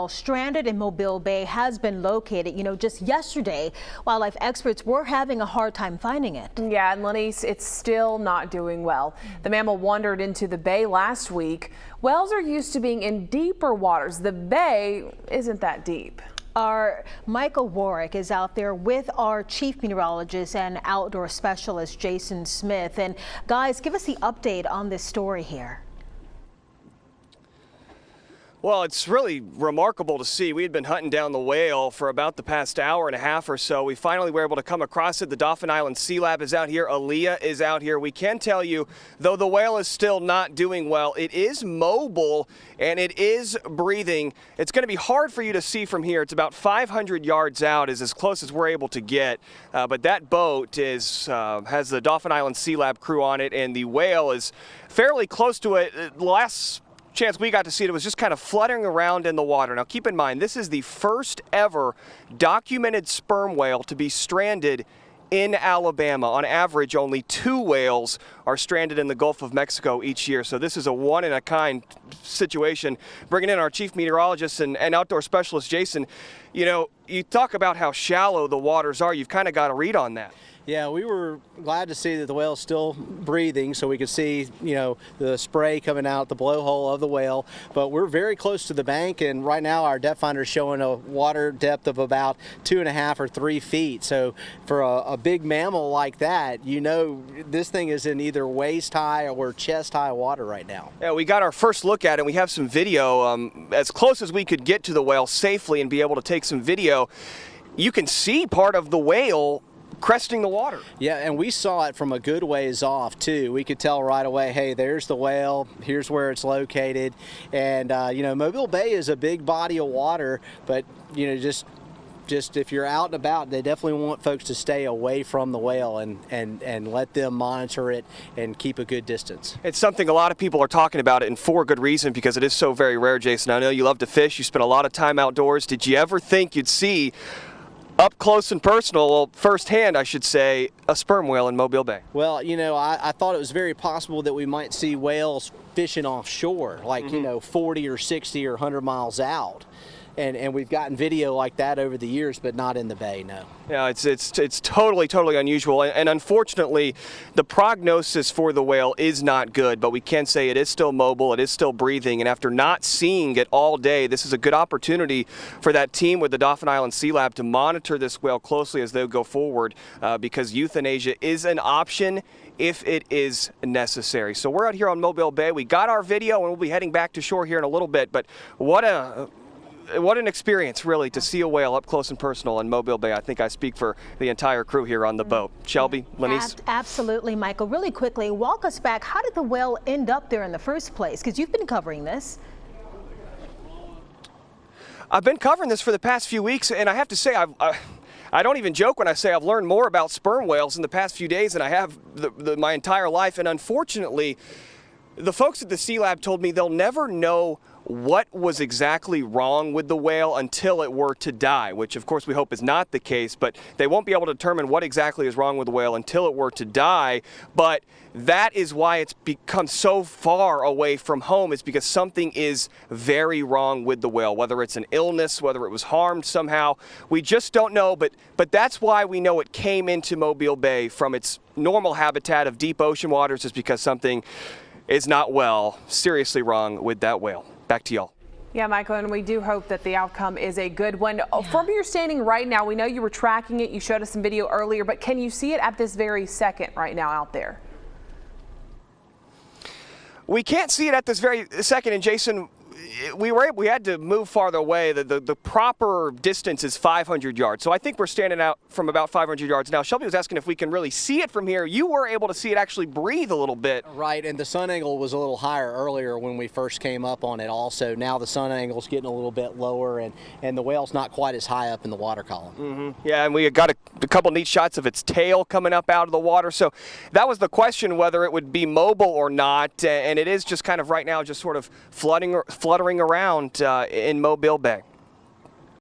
Stranded in Mobile Bay has been located. Just yesterday, wildlife experts were having a hard time finding it. Yeah, and Lenise, it's still not doing well. The mammal wandered into the bay last week. Whales are used to being in deeper waters. The bay isn't that deep. Our Michael Warwick is out there with our chief meteorologist and outdoor specialist, Jason Smith. And guys, give us the update on this story here. Well, it's really remarkable to see. We had been hunting down the whale for about the past hour and a half or so. We finally were able to come across it. The Dauphin Island Sea Lab is out here. Aaliyah is out here. We can tell you, though the whale is still not doing well, it is mobile and it is breathing. It's going to be hard for you to see from here. It's about 500 yards out, is as close as we're able to get. But that boat has the Dauphin Island Sea Lab crew on it, and the whale is fairly close to it. Last chance we got to see it, was just kind of fluttering around in the water. Now keep in mind, this is the first ever documented sperm whale to be stranded in Alabama. On average, only 2 whales are stranded in the Gulf of Mexico each year. So this is a one-in-a-kind situation. Bringing in our chief meteorologist and outdoor specialist, Jason. You talk about how shallow the waters are. You've kind of got a read on that. Yeah, we were glad to see that the whale's still breathing, so we could see, the spray coming out the blowhole of the whale. But we're very close to the bank, and right now our depth finder is showing a water depth of about 2.5 or 3 feet. So for a big mammal like that, this thing is in either waist high or chest high water right now. Yeah, we got our first look at it. We have some video as close as we could get to the whale safely and be able to take some video. You can see part of the whale cresting the water. Yeah, and we saw it from a good ways off too. We could tell right away, hey, there's the whale, here's where it's located. And Mobile Bay is a big body of water, but just if you're out and about, they definitely want folks to stay away from the whale and let them monitor it and keep a good distance. It's something a lot of people are talking about it, and for good reason, because it is so very rare. Jason, I know you love to fish, you spend a lot of time outdoors. Did you ever think you'd see up close and personal, well, firsthand, I should say, a sperm whale in Mobile Bay? Well, I thought it was very possible that we might see whales fishing offshore, like, 40 or 60 or 100 miles out. And we've gotten video like that over the years, but not in the bay, no. Yeah, it's totally unusual. And unfortunately, the prognosis for the whale is not good, but we can say it is still mobile, it is still breathing. And after not seeing it all day, this is a good opportunity for that team with the Dauphin Island Sea Lab to monitor this whale closely as they go forward, because euthanasia is an option if it is necessary. So we're out here on Mobile Bay. We got our video, and we'll be heading back to shore here in a little bit. But what an experience, really, to see a whale up close and personal in Mobile Bay. I think I speak for the entire crew here on the boat. Shelby, Lenise? Absolutely, Michael. Really quickly, walk us back. How did the whale end up there in the first place? Because you've been covering this. I've been covering this for the past few weeks, and I have to say, I don't even joke when I say I've learned more about sperm whales in the past few days than I have my entire life. And unfortunately, the folks at the Sea Lab told me they'll never know what was exactly wrong with the whale until it were to die, which of course we hope is not the case, but they won't be able to determine what exactly is wrong with the whale until it were to die. But that is why it's become so far away from home, is because something is very wrong with the whale, whether it's an illness, whether it was harmed somehow. We just don't know, but that's why we know it came into Mobile Bay from its normal habitat of deep ocean waters, is because something is not seriously wrong with that whale. Back to y'all. Yeah, Michael, and we do hope that the outcome is a good one. From your standing right now, we know you were tracking it. You showed us some video earlier, but can you see it at this very second right now out there? We can't see it at this very second, and Jason, we had to move farther away. The proper distance is 500 yards. So I think we're standing out from about 500 yards now. Shelby was asking if we can really see it from here. You were able to see it actually breathe a little bit. Right, and the sun angle was a little higher earlier when we first came up on it also. Now the sun angle's getting a little bit lower, and the whale's not quite as high up in the water column. Mm-hmm. Yeah, and we got a couple neat shots of its tail coming up out of the water. So that was the question, whether it would be mobile or not. And it is just kind of right now just sort of fluttering around in Mobile Bay.